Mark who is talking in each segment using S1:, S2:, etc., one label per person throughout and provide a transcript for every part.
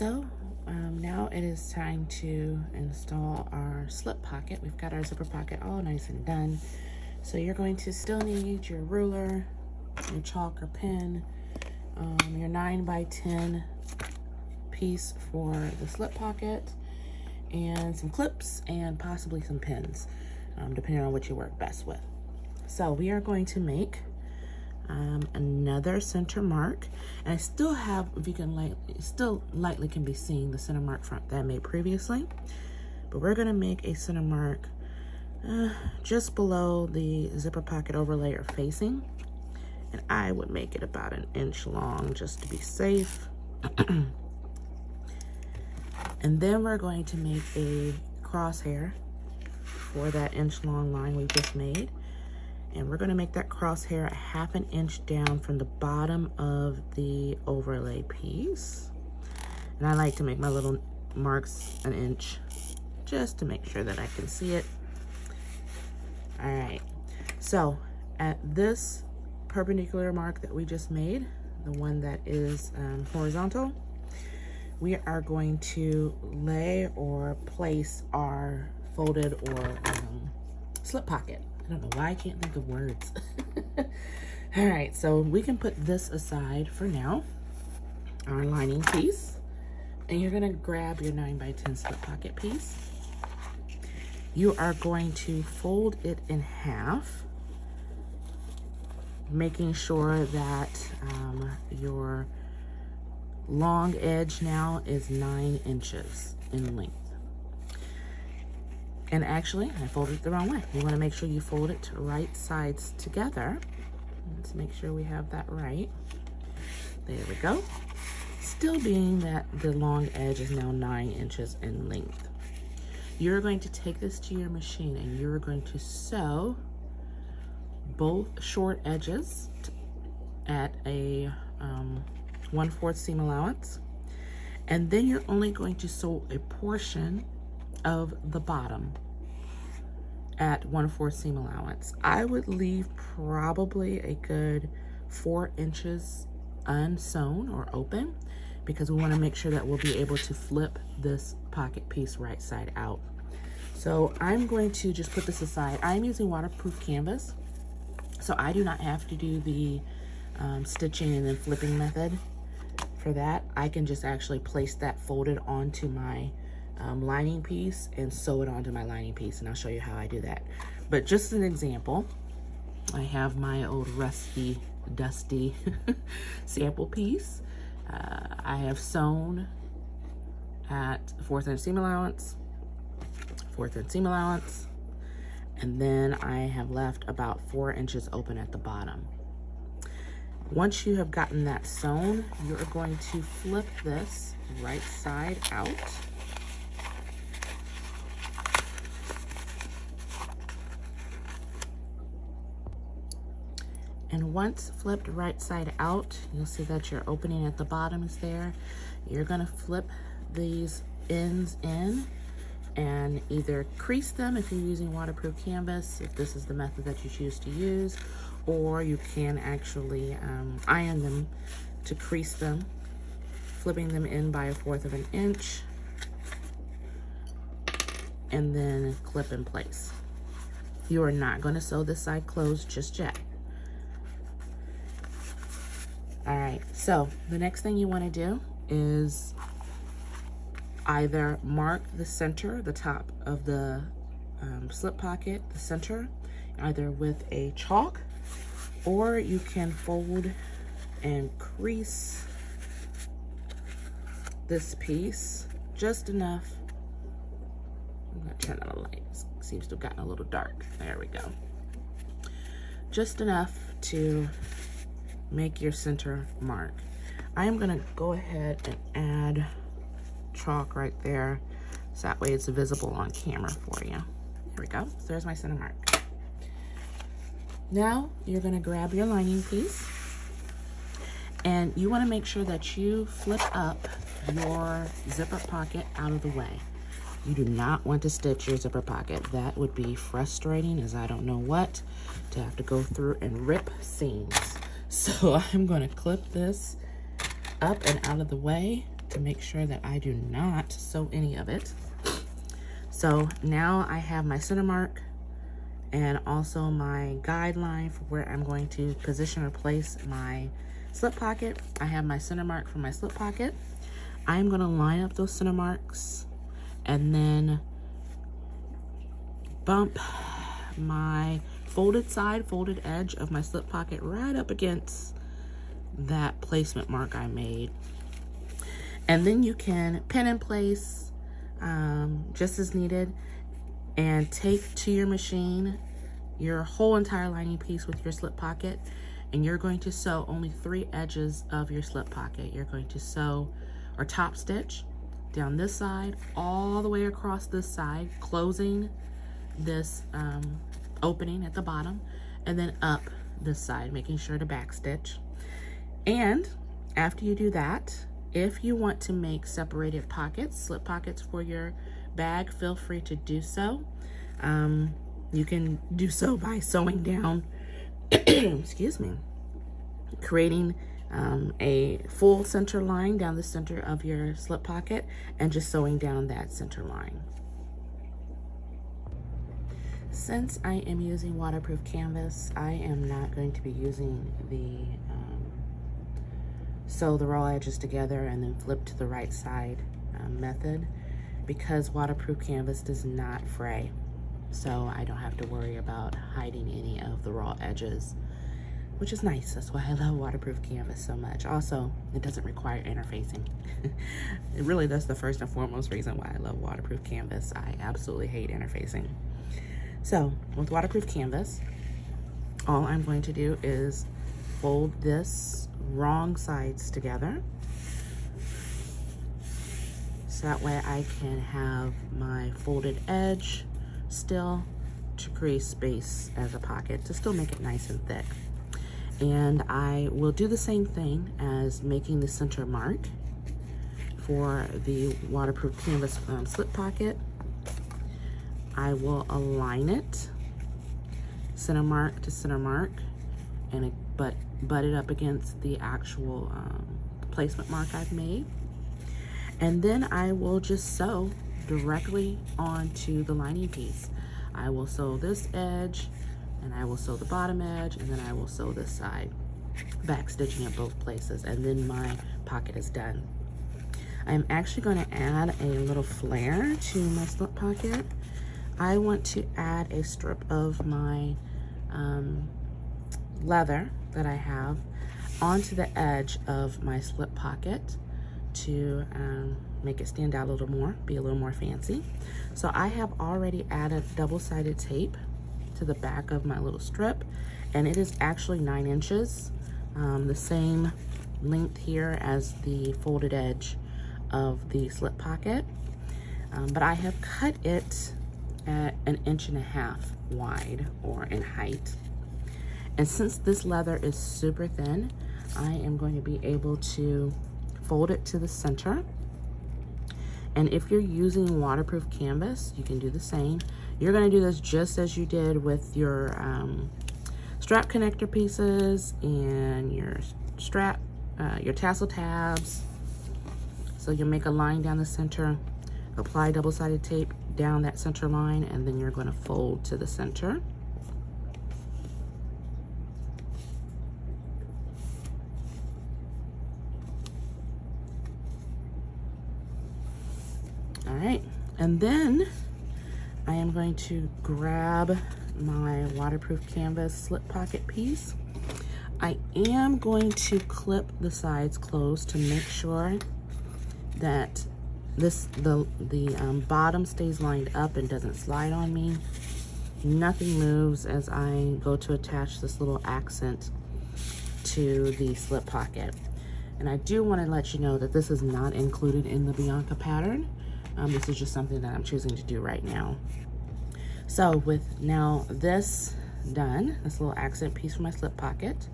S1: So now it is time to install our slip pocket. We've got our zipper pocket all nice and done. So you're going to still need your ruler, your chalk or pen, your 9x10 piece for the slip pocket, and some clips and possibly some pins, depending on what you work best with. So we are going to make another center mark, and I still have, if you can still lightly can be seen the center mark front that I made previously, but we're going to make a center mark just below the zipper pocket overlay or facing, and I would make it about 1 inch long just to be safe. And then we're going to make a crosshair for that 1 inch long line we just made. And we're gonna make that crosshair 1/2 inch down from the bottom of the overlay piece. And I like to make my little marks 1 inch just to make sure that I can see it. All right, so at this perpendicular mark that we just made, the one that is horizontal, we are going to lay or place our folded or slip pocket. I don't know why I can't think of words. All right, so we can put this aside for now, our lining piece, and you're gonna grab your 9x10 slip pocket piece. You are going to fold it in half, making sure that your long edge now is 9 inches in length. And actually, I folded it the wrong way. You want to make sure you fold it to right sides together. Let's make sure we have that right. There we go. Still being that the long edge is now 9 inches in length. You're going to take this to your machine and you're going to sew both short edges at a 1/4 seam allowance. And then you're only going to sew a portion of the bottom at 1/4 seam allowance. I would leave probably a good 4 inches unsewn or open, because we want to make sure that we'll be able to flip this pocket piece right side out. So I'm going to just put this aside. I'm using waterproof canvas, so I do not have to do the stitching and then flipping method. For that, I can just actually place that folded onto my lining piece and sew it onto my lining piece, and I'll show you how I do that. But just an example, I have my old rusty, dusty sample piece. I have sewn at 1/4 inch seam allowance, 1/4 inch seam allowance, and then I have left about 4 inches open at the bottom. Once you have gotten that sewn, you're going to flip this right side out. And once flipped right side out, you'll see that your opening at the bottom is there. You're gonna flip these ends in and either crease them if you're using waterproof canvas, if this is the method that you choose to use, or you can actually iron them to crease them, flipping them in by 1/4 of an inch, and then clip in place. You are not gonna sew this side closed just yet. All right, so the next thing you wanna do is either mark the center, the top of the slip pocket, the center, either with a chalk, or you can fold and crease this piece just enough. I'm gonna turn on the light. It seems to have gotten a little dark. There we go. Just enough to make your center mark. I am gonna go ahead and add chalk right there, so that way it's visible on camera for you. There we go. So there's my center mark. Now you're gonna grab your lining piece, and you wanna make sure that you flip up your zipper pocket out of the way. You do not want to stitch your zipper pocket. That would be frustrating as I don't know what, to have to go through and rip seams. So I'm gonna clip this up and out of the way to make sure that I do not sew any of it. So now I have my center mark and also my guideline for where I'm going to position or place my slip pocket. I have my center mark for my slip pocket. I'm gonna line up those center marks and then bump my folded side, folded edge of my slip pocket right up against that placement mark I made. And then you can pin in place just as needed and take to your machine your whole entire lining piece with your slip pocket, and you're going to sew only 3 edges of your slip pocket. You're going to sew or top stitch down this side all the way across this side, closing this opening at the bottom, and then up this side, making sure to back stitch. And after you do that, if you want to make separated pockets, slip pockets for your bag, feel free to do so. You can do so by sewing down, excuse me, creating a full center line down the center of your slip pocket and just sewing down that center line. Since I am using waterproof canvas, I am not going to be using the sew the raw edges together and then flip to the right side method, because waterproof canvas does not fray. So I don't have to worry about hiding any of the raw edges, which is nice. That's why I love waterproof canvas so much. Also, it doesn't require interfacing. It really, that's the first and foremost reason why I love waterproof canvas. I absolutely hate interfacing. So with waterproof canvas, all I'm going to do is fold this wrong sides together. So that way I can have my folded edge still to create space as a pocket to still make it nice and thick. And I will do the same thing as making the center mark for the waterproof canvas slip pocket. I will align it center mark to center mark and butt it up against the actual placement mark I've made. And then I will just sew directly onto the lining piece. I will sew this edge and I will sew the bottom edge, and then I will sew this side, back stitching at both places, and then my pocket is done. I'm actually going to add a little flare to my slip pocket. I want to add a strip of my leather that I have onto the edge of my slip pocket to make it stand out a little more, be a little more fancy. So I have already added double-sided tape to the back of my little strip, and it is actually 9 inches, the same length here as the folded edge of the slip pocket, but I have cut it at 1.5 inches wide, or in height. And since this leather is super thin, I am going to be able to fold it to the center. And if you're using waterproof canvas, you can do the same. You're going to do this just as you did with your strap connector pieces and your strap, your tassel tabs. So you'll make a line down the center, apply double-sided tape down that center line, and then you're going to fold to the center. All right, and then I am going to grab my waterproof canvas slip pocket piece. I am going to clip the sides closed to make sure that the bottom stays lined up and doesn't slide on me. Nothing moves as I go to attach this little accent to the slip pocket. And I do want to let you know that this is not included in the Bianca pattern. This is just something that I'm choosing to do right now. So with now this done, this little accent piece for my slip pocket,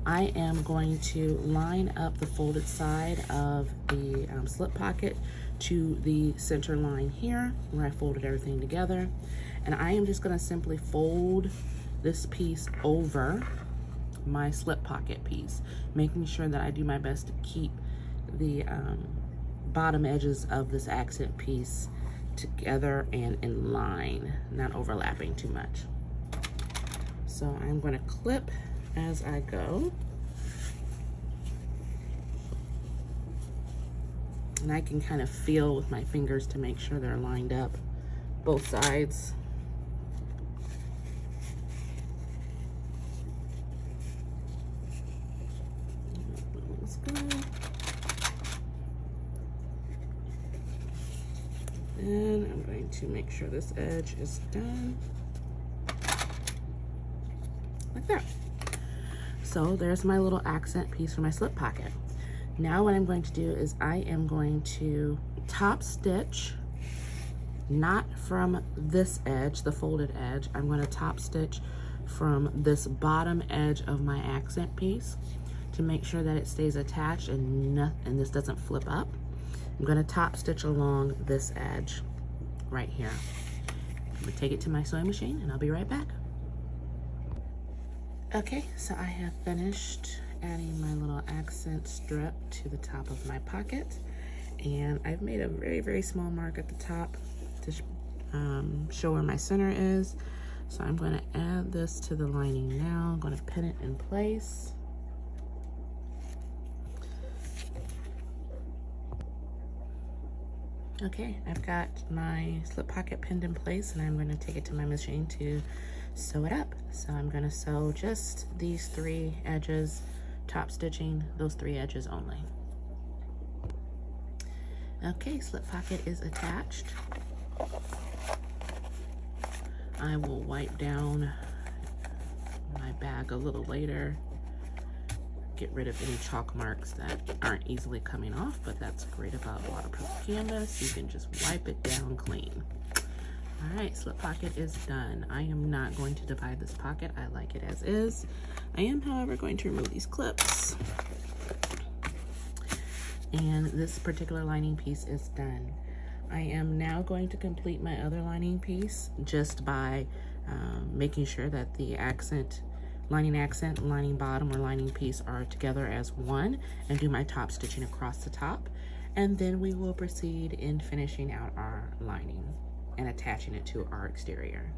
S1: I am going to line up the folded side of the slip pocket to the center line here where I folded everything together. And I am just going to simply fold this piece over my slip pocket piece, making sure that I do my best to keep the bottom edges of this accent piece together and in line, not overlapping too much. So I'm going to clip as I go. And I can kind of feel with my fingers to make sure they're lined up, both sides. Looks good. And I'm going to make sure this edge is done. Like that. So there's my little accent piece for my slip pocket. Now what I'm going to do is I am going to top stitch, not from this edge, the folded edge. I'm going to top stitch from this bottom edge of my accent piece to make sure that it stays attached and this doesn't flip up. I'm going to top stitch along this edge right here. I'm going to take it to my sewing machine and I'll be right back. Okay, so I have finished adding my little accent strip to the top of my pocket, and I've made a very, very small mark at the top to show where my center is. So I'm going to add this to the lining now. I'm going to pin it in place. Okay, I've got my slip pocket pinned in place, and I'm going to take it to my machine to sew it up. So I'm going to sew just these 3 edges, top stitching those 3 edges only. Okay, slip pocket is attached. I will wipe down my bag a little later, get rid of any chalk marks that aren't easily coming off, but that's great about waterproof canvas. You can just wipe it down clean. All right, slip pocket is done. I am not going to divide this pocket. I like it as is. I am, however, going to remove these clips. And this particular lining piece is done. I am now going to complete my other lining piece just by making sure that the lining bottom or lining piece are together as one, and do my top stitching across the top. And then we will proceed in finishing out our lining and attaching it to our exterior.